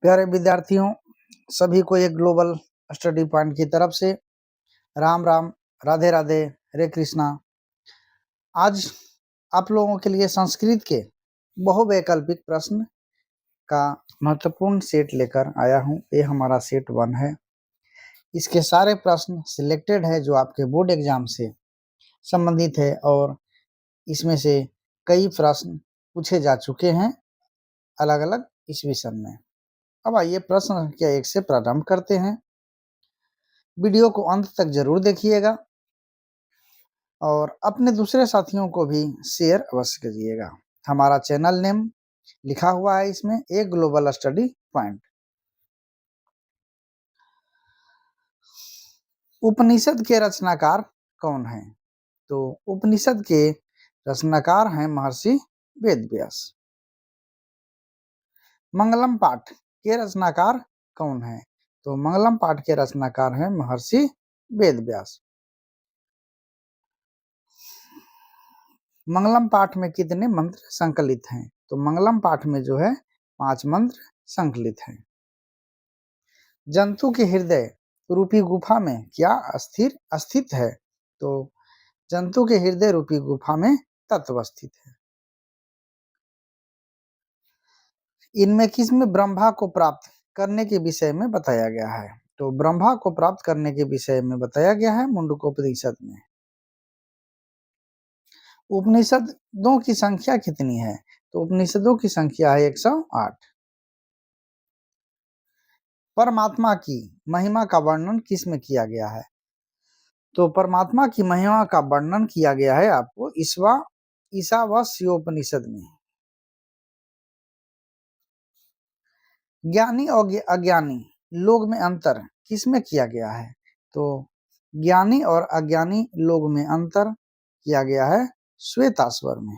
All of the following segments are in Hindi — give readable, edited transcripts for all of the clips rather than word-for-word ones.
प्यारे विद्यार्थियों, सभी को एक ग्लोबल स्टडी पॉइंट की तरफ से राम राम, राधे राधे, हरे कृष्णा। आज आप लोगों के लिए संस्कृत के बहुवैकल्पिक प्रश्न का महत्वपूर्ण सेट लेकर आया हूं। ये हमारा सेट 1 है। इसके सारे प्रश्न सिलेक्टेड है जो आपके बोर्ड एग्जाम से संबंधित है और इसमें से कई प्रश्न पूछे जा चुके हैं अलग अलग इस विषय में। अब आइए प्रश्न संख्या 1 से प्रारंभ करते हैं। वीडियो को अंत तक जरूर देखिएगा और अपने दूसरे साथियों को भी शेयर अवश्य कीजिएगा। हमारा चैनल नेम लिखा हुआ है इसमें, एक ग्लोबल स्टडी पॉइंट। उपनिषद के रचनाकार कौन है? तो उपनिषद के रचनाकार हैं महर्षि वेदव्यास। मंगलम पाठ के रचनाकार कौन है? तो मंगलम पाठ के रचनाकार हैं महर्षि वेदव्यास। मंगलम पाठ में कितने मंत्र संकलित हैं? तो मंगलम पाठ में जो है 5 मंत्र संकलित हैं। जंतु के हृदय रूपी गुफा में क्या स्थित है? तो जंतु के हृदय रूपी गुफा में तत्व स्थित है। इनमें किसमें ब्रह्मा को प्राप्त करने के विषय में बताया गया है? तो ब्रह्मा को प्राप्त करने के विषय में बताया गया है मुंडकोपनिषद में। उपनिषदों की संख्या कितनी है? तो उपनिषदों की संख्या है 108। परमात्मा की महिमा का वर्णन किसमें किया गया है? तो परमात्मा की महिमा का वर्णन किया गया है आपको ईशावास्योपनिषद में। ज्ञानी और अज्ञानी लोग में अंतर किसमें किया गया है? तो ज्ञानी और अज्ञानी लोग में अंतर किया गया है श्वेताश्वर में,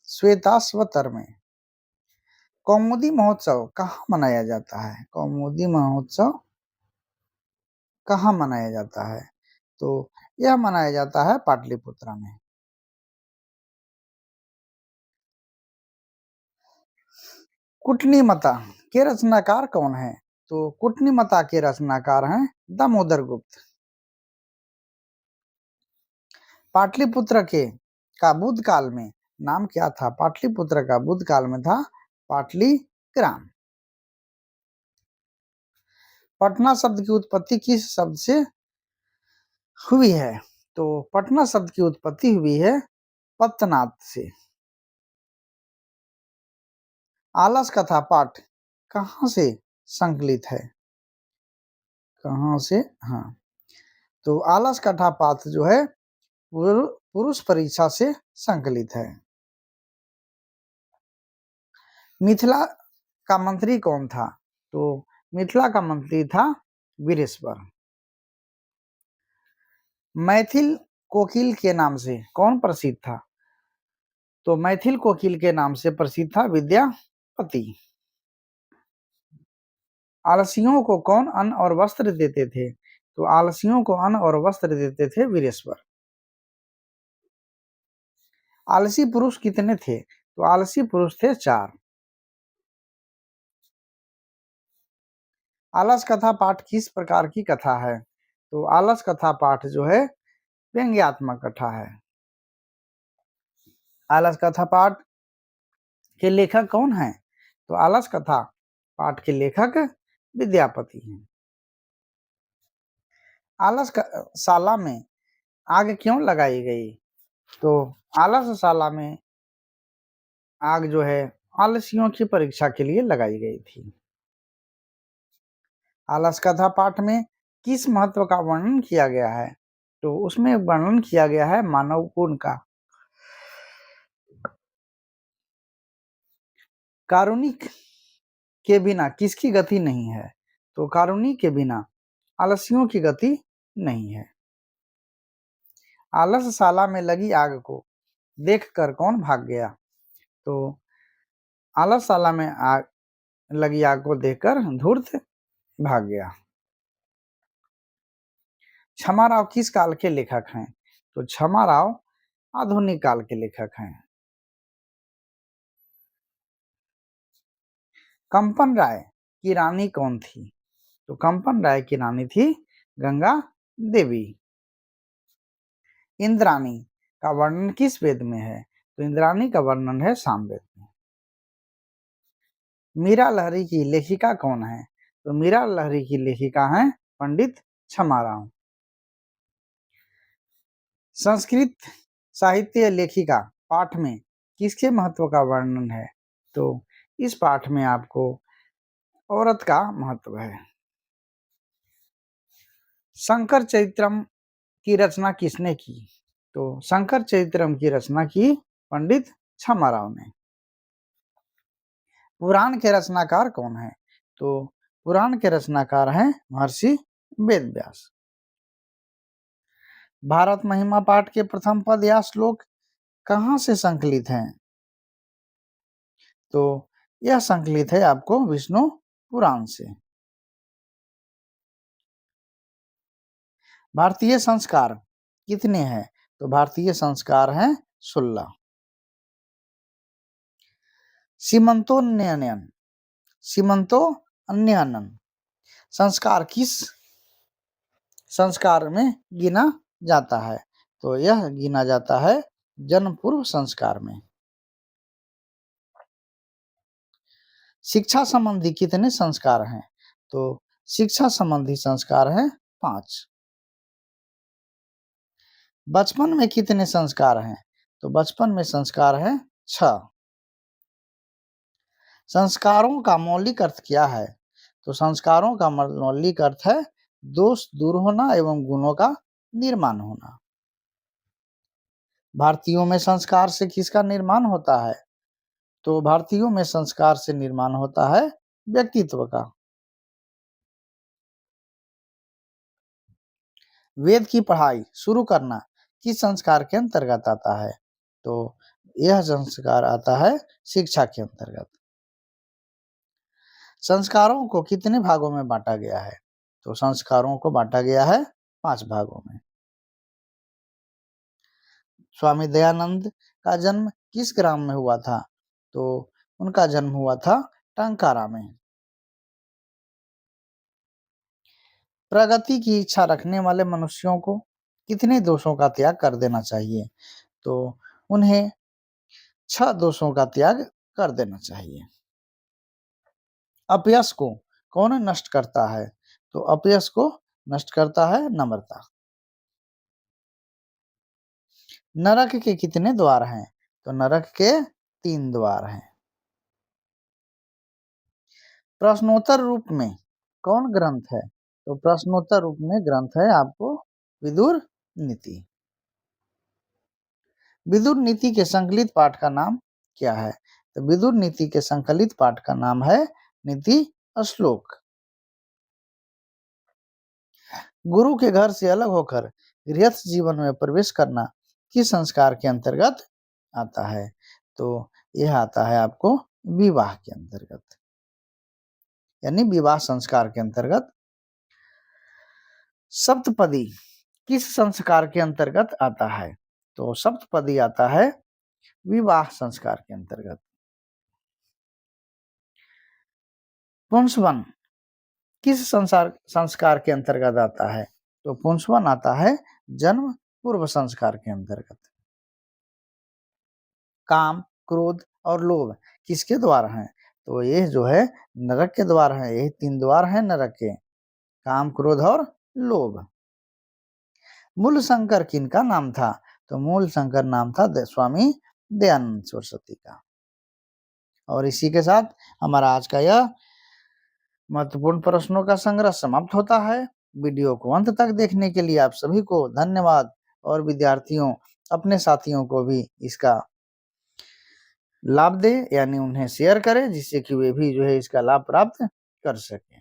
श्वेताश्वतर में। कौमुदी महोत्सव कहाँ मनाया जाता है? कौमुदी महोत्सव कहाँ मनाया जाता है? तो यह मनाया जाता है पाटलिपुत्र में। कुटनीमता के रचनाकार कौन है? तो कुटनीमता के रचनाकार हैं दामोदर गुप्त। पाटलिपुत्र के का बुद्ध काल में नाम क्या था? पाटलिपुत्र का बुद्ध काल में था पाटलिग्राम। पटना शब्द की उत्पत्ति किस शब्द से हुई है? तो पटना शब्द की उत्पत्ति हुई है पत्तनाद से। आलस कथा पाठ कहाँ से संकलित है? कहाँ से? हाँ, तो आलस कथा पाठ जो है पुरुष परीक्षा से संकलित है। मिथिला का मंत्री कौन था? तो मिथिला का मंत्री था वीरेश्वर। मैथिल कोकिल के नाम से कौन प्रसिद्ध था? तो मैथिल कोकिल के नाम से प्रसिद्ध था विद्यापति। आलसियों को कौन अन्न और वस्त्र देते थे? तो आलसियों को अन्न और वस्त्र देते थे वीरेश्वर। आलसी पुरुष कितने थे? तो आलसी पुरुष थे 4। आलस कथा पाठ किस प्रकार की कथा है? तो आलस कथा पाठ जो है व्यंग्यात्मक कथा है। आलस कथा पाठ के लेखक कौन है? तो आलस कथा पाठ के लेखक विद्यापति हैं। आलस शाला में आग क्यों लगाई गई? तो आलस शाला में आग जो है आलसियों की परीक्षा के लिए लगाई गई थी। आलस कथा पाठ में किस महत्व का वर्णन किया गया है? तो उसमें वर्णन किया गया है मानव गुण का। कारुणिक के बिना किसकी गति नहीं है? तो कारुणिक के बिना आलसियों की गति नहीं है। आलसशाला में लगी आग को देखकर कौन भाग गया? तो आलसशाला में लगी आग को देखकर धूर्त भाग गया। क्षमाराव किस काल के लेखक हैं? तो क्षमाराव आधुनिक काल के लेखक हैं। कंपन राय की रानी कौन थी? तो कंपन राय की रानी थी गंगा देवी। इंद्राणी का वर्णन किस वेद में है? तो इंद्राणी का वर्णन है सामवेद में। मीरा लहरी की लेखिका कौन है? तो मीरा लहरी की लेखिका है पंडित छमाराव। संस्कृत साहित्य लेखिका पाठ में किसके महत्व का वर्णन है? तो इस पाठ में आपको औरत का महत्व है। शंकर चरित्रम की रचना किसने की? तो शंकर चरित्रम की रचना की पंडित छमाराव ने। पुराण के रचनाकार कौन है? तो पुराण के रचनाकार हैं महर्षि वेदव्यास। भारत महिमा पाठ के प्रथम पद या श्लोक कहाँ से संकलित हैं? तो यह संकलित है आपको विष्णु पुराण से। भारतीय संस्कार कितने हैं? तो भारतीय संस्कार हैं 16। सीमंतोन्नयन सीमंतोन्नयन संस्कार किस संस्कार में गिना जाता है? तो यह गिना जाता है जन्म पूर्व संस्कार में। शिक्षा संबंधी कितने संस्कार हैं? तो शिक्षा संबंधी संस्कार हैं 5। बचपन में कितने संस्कार हैं? तो बचपन में संस्कार है 6। संस्कारों का मौलिक अर्थ क्या है? तो संस्कारों का मौलिक अर्थ है दोष दूर होना एवं गुणों का निर्माण होना। भारतीयों में संस्कार से किसका निर्माण होता है? तो भारतीयों में संस्कार से निर्माण होता है व्यक्तित्व का। वेद की पढ़ाई शुरू करना किस संस्कार के अंतर्गत आता है? तो यह संस्कार आता है शिक्षा के अंतर्गत। संस्कारों को कितने भागों में बांटा गया है? तो संस्कारों को बांटा गया है 5 भागों में। स्वामी दयानंद का जन्म किस ग्राम में हुआ था? तो उनका जन्म हुआ था टंकारा में। प्रगति की इच्छा रखने वाले मनुष्यों को कितने दोषों का त्याग कर देना चाहिए? तो उन्हें 6 दोषों का त्याग कर देना चाहिए। अपयश को कौन नष्ट करता है? तो अपयश को नष्ट करता है नम्रता। नरक के कितने द्वार हैं? तो नरक के 3 द्वार हैं। प्रश्नोत्तर रूप में कौन ग्रंथ है? तो प्रश्नोत्तर रूप में ग्रंथ है आपको विदुर नीति। विदुर नीति के संकलित पाठ का नाम क्या है? तो विदुर नीति के संकलित पाठ का नाम है नीति श्लोक। गुरु के घर से अलग होकर गृहस्थ जीवन में प्रवेश करना किस संस्कार के अंतर्गत आता है? तो यह आता है आपको विवाह के अंतर्गत, यानी विवाह संस्कार के अंतर्गत। सप्तपदी किस संस्कार के अंतर्गत आता है? तो सप्तपदी आता है विवाह संस्कार के अंतर्गत। पुंसवन किस संस्कार के अंतर्गत आता है? तो पुंसवन आता है जन्म पूर्व संस्कार के अंतर्गत। काम, क्रोध और लोभ किसके द्वार हैं? तो ये जो है नरक के द्वार हैं। यही 3 द्वार हैं नरक के, काम, क्रोध और लोभ। मूल शंकर किनका नाम था? तो मूल शंकर नाम था स्वामी दयानंद सरस्वती का। और इसी के साथ हमारा आज का यह महत्वपूर्ण प्रश्नों का संग्रह समाप्त होता है। वीडियो को अंत तक देखने के लिए आप सभी को धन्यवाद। और विद्यार्थियों अपने साथियों को भी इसका लाभ दें, यानी उन्हें शेयर करें, जिससे कि वे भी जो है इसका लाभ प्राप्त कर सकें।